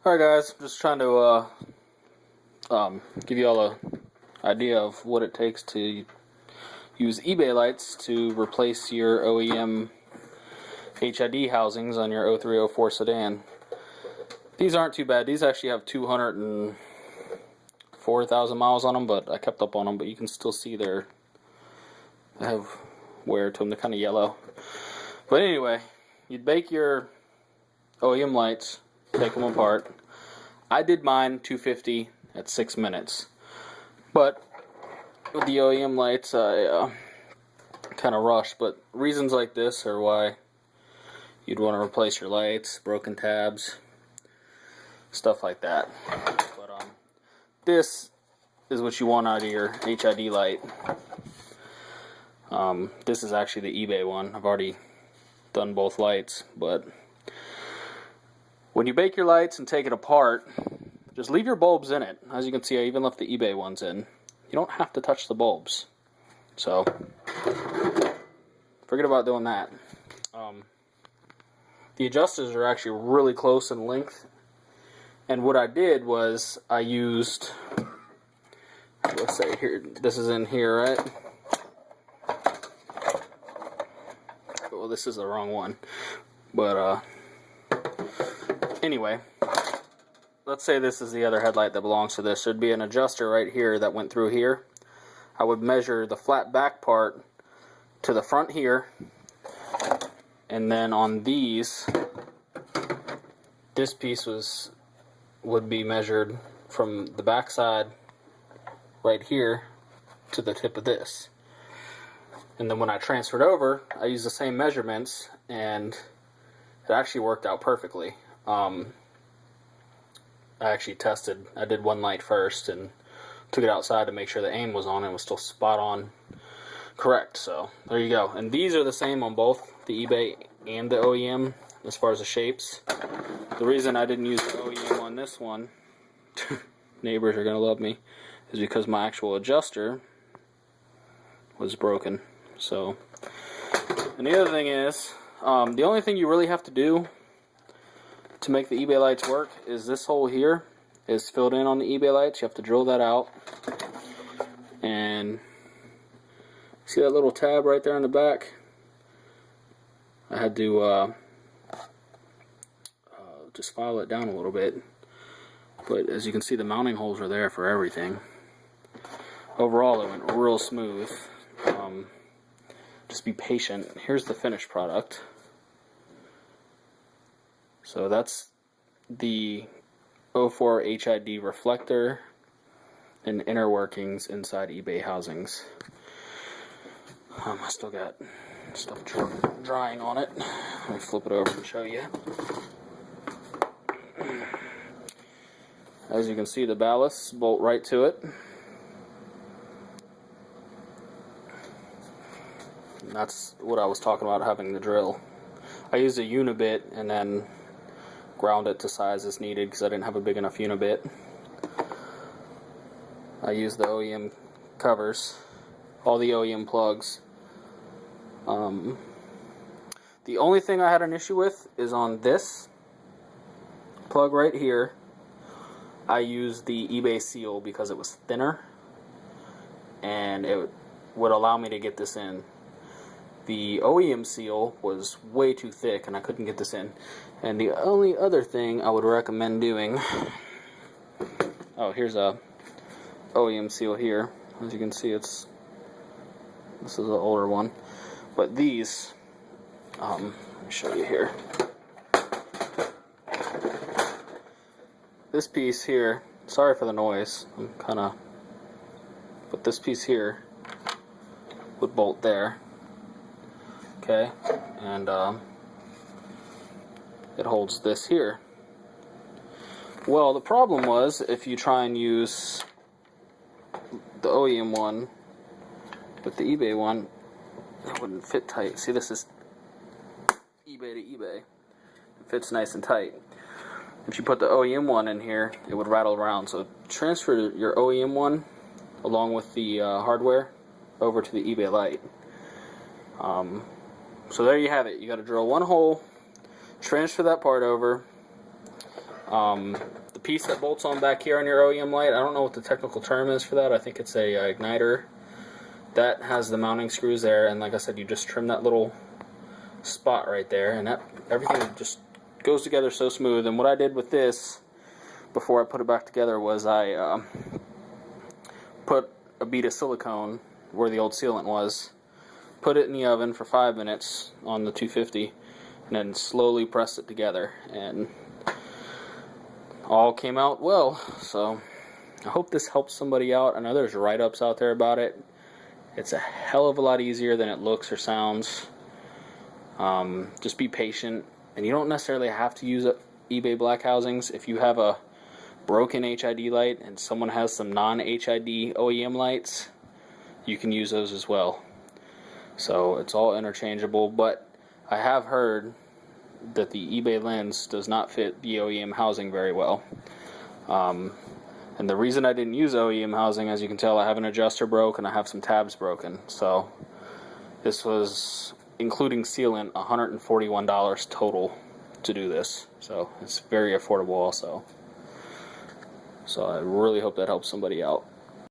Alright guys, just trying to give you all an idea of what it takes to use eBay lights to replace your OEM HID housings on your 0304 sedan. These aren't too bad. These actually have 204,000 miles on them, but I kept up on them, but you can still see they have wear to them. They're kind of yellow. But anyway, you'd bake your OEM lights, take them apart. I did mine 250 at 6 minutes, but with the OEM lights I kind of rushed. But reasons like this are why you'd want to replace your lights, broken tabs, stuff like that. But this is what you want out of your HID light. This is actually the eBay one. I've already done both lights, but when you bake your lights and take it apart, just leave your bulbs in it. As you can see, I even left the eBay ones in. You don't have to touch the bulbs, so forget about doing that. The adjusters are actually really close in length, and what I did was I used, let's say here, this is in here, right? Well, this is the wrong one, but anyway, let's say this is the other headlight that belongs to this. There'd be an adjuster right here that went through here. I would measure the flat back part to the front here, and then on these, this piece would be measured from the back side right here to the tip of this. And then when I transferred over, I used the same measurements, and it actually worked out perfectly. I actually tested, I did one light first and took it outside to make sure the aim was on and was still spot on correct. So there you go. And these are the same on both the eBay and the OEM as far as the shapes. The reason I didn't use the OEM on this one, neighbors are going to love me, is because my actual adjuster was broken. So, and the other thing is, the only thing you really have to do to make the eBay lights work is this hole here is filled in on the eBay lights. You have to drill that out, and see that little tab right there on the back? I had to just file it down a little bit, but as you can see, the mounting holes are there for everything. Overall, it went real smooth. Just be patient. Here's the finished product. So that's the 04 HID reflector and inner workings inside eBay housings. I still got stuff drying on it. Let me flip it over and show you. As you can see, the ballasts bolt right to it. And that's what I was talking about, having the drill. I used a unibit and then ground it to size as needed because I didn't have a big enough unibit. I used the OEM covers, all the OEM plugs. The only thing I had an issue with is on this plug right here. I used the eBay seal because it was thinner and it would allow me to get this in. The OEM seal was way too thick and I couldn't get this in. And the only other thing I would recommend doing, oh, here's a OEM seal here. As you can see, this is an older one. But these, let me show you here. This piece here, sorry for the noise, but this piece here would bolt there. Okay, and it holds this here. Well, the problem was, if you try and use the OEM one with the eBay one, it wouldn't fit tight. See, this is eBay to eBay. It fits nice and tight. If you put the OEM one in here, it would rattle around. So transfer your OEM one along with the hardware over to the eBay light. So there you have it. You got to drill one hole, transfer that part over, The piece that bolts on back here on your OEM light, I don't know what the technical term is for that. I think it's a igniter. That has the mounting screws there, and like I said, you just trim that little spot right there, and that everything just goes together so smooth. And what I did with this before I put it back together was I put a bead of silicone where the old sealant was, put it in the oven for 5 minutes on the 250, and then slowly pressed it together, and all came out well. So I hope this helps somebody out. I know there's write-ups out there about it. It's a hell of a lot easier than it looks or sounds. Just be patient, and you don't necessarily have to use eBay black housings. If you have a broken HID light and someone has some non-HID OEM lights, you can use those as well. So it's all interchangeable, but I have heard that the eBay lens does not fit the OEM housing very well. And the reason I didn't use OEM housing, as you can tell, I have an adjuster broke and I have some tabs broken. So this was, including sealant, $141 total to do this. So it's very affordable also. So I really hope that helps somebody out.